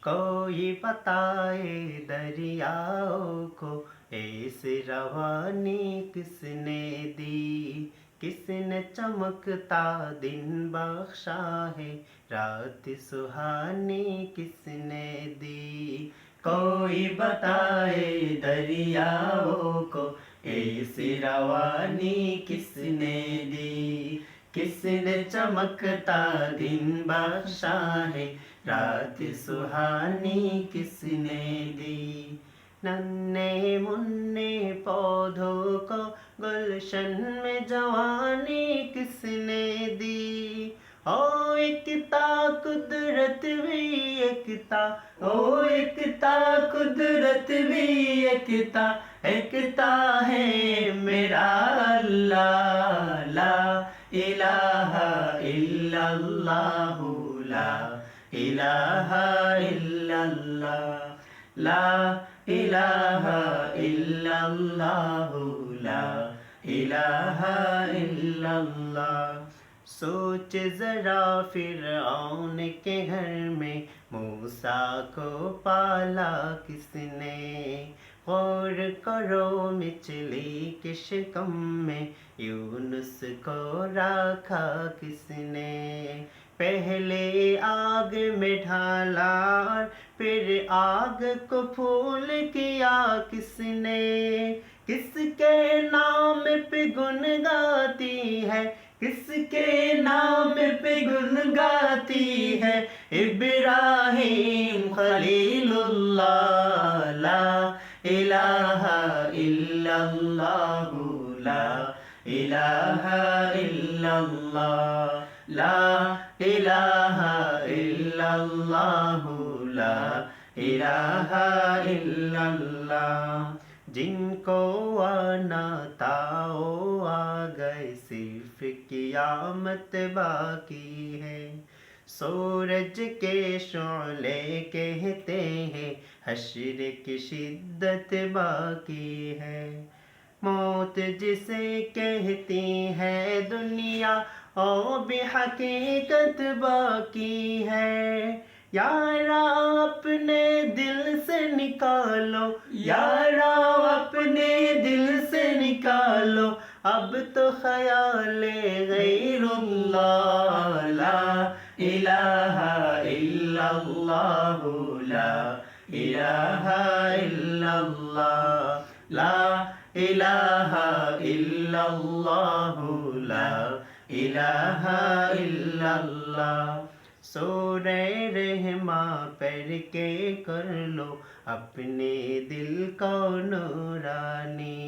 कोई बताए दरियाओं को ऐसे रवानी किसने दी। किसने चमकता दिन बख्शा है, रात सुहानी किसने दी। कोई बताए दरियाओं को ऐसी रवानी किसने दी। किसने चमकता दिन बख्शा है, रात सुहानी किसने दी। नन्हे मुन्ने पौधों को गुलशन में जवानी किसने दी। ओ एकता कुदरत भी एकता, ओ एकता कुदरत भी एकता, एकता है मेरा अल्लाह। ला इलाहा इल्लल्लाह, ला इलाहा इल्लल्लाह, ला इलाहा इल्लल्लाह, ला इलाहा इल्लल्लाह। सोच जरा फिरऔन के घर में मूसा को पाला किसने। गौर करो मिचली के शिकम में यूनुस को रखा किसने। पहले आग में ढाला फिर आग को फूल किया किसने। किसके नाम पे गुन गाती है, किसके नाम पे गुन गाती है इब्राहिम खलीलुल्लाह। ला इलाहा इल्लल्लाह, ला इलाहा इल्लल्लाह, ला इलाहा इल्लल्लाह, ला इलाहा इल्लल्लाह। जिनको आना था वो आ गए, सिर्फ कियामत बाकी है। सूरज के शोले कहते हैं हश्र की शिद्दत बाकी है। मौत जिसे कहती है दुनिया ओ भी हकीकत बाकी है। यारा अपने दिल से निकालो, यारा अपने दिल से निकालो, अब तो ख्याले गैरुल्लाह। ला इलाहा इल्लल्लाह, ला इलाहा इल्लल्लाह, ला इलाहा इल्लल्लाह, ला इलाहा इल्लल्लाह। सूरे रहमा पढ़ के कर लो अपने दिल को नूरानी।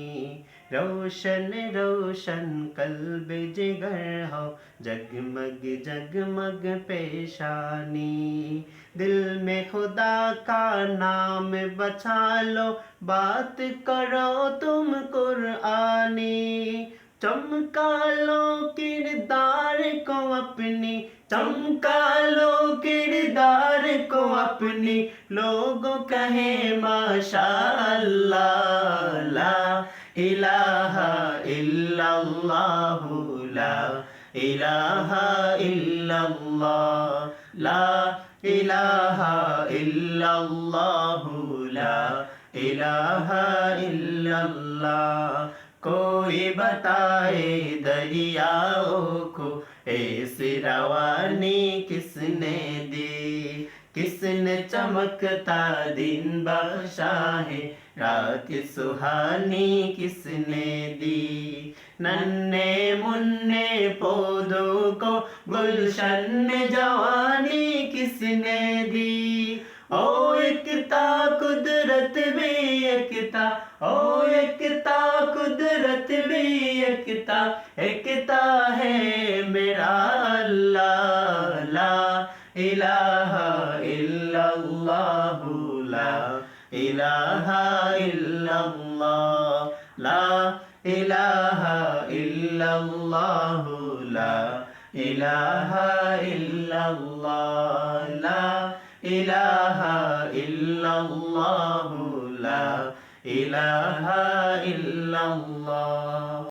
रोशन रोशन कल्ब जिगर हो, जगमग जगमग पेशानी। दिल में खुदा का नाम बचा लो, बात करो तुम कुरआनी। चमका लो किरदार को अपनी, चमका लो किरदार को अपनी, लोग कहे माशाअल्लाह। ला इलाहा इल्लल्लाह, ला इलाहा इल्लल्लाह, ला इलाहा इल्लल्लाह, ला इलाहा इल्लल्लाह। कोई बताए दरियाओं को ऐसी रवानी किसने दी। किसने चमकता दिन बख्शा है, रात सुहानी किसने दी। नन्हे मुन्ने पौधों को गुलशन में जवानी किसने दी। ओ एकता कुदरत भी एकता, ओ एकता कुदरत भी एकता, एकता है मेरा अल्लाह। ला इलाहा इल्लल्लाह, ला इलाहा इल्लल्लाह, ला इलाहा इल्लल्लाह, ला इलाहा इल्लल्लाह, ला इलाहा इल्लल्लाह, ला इलाहा इल्लल्लाह।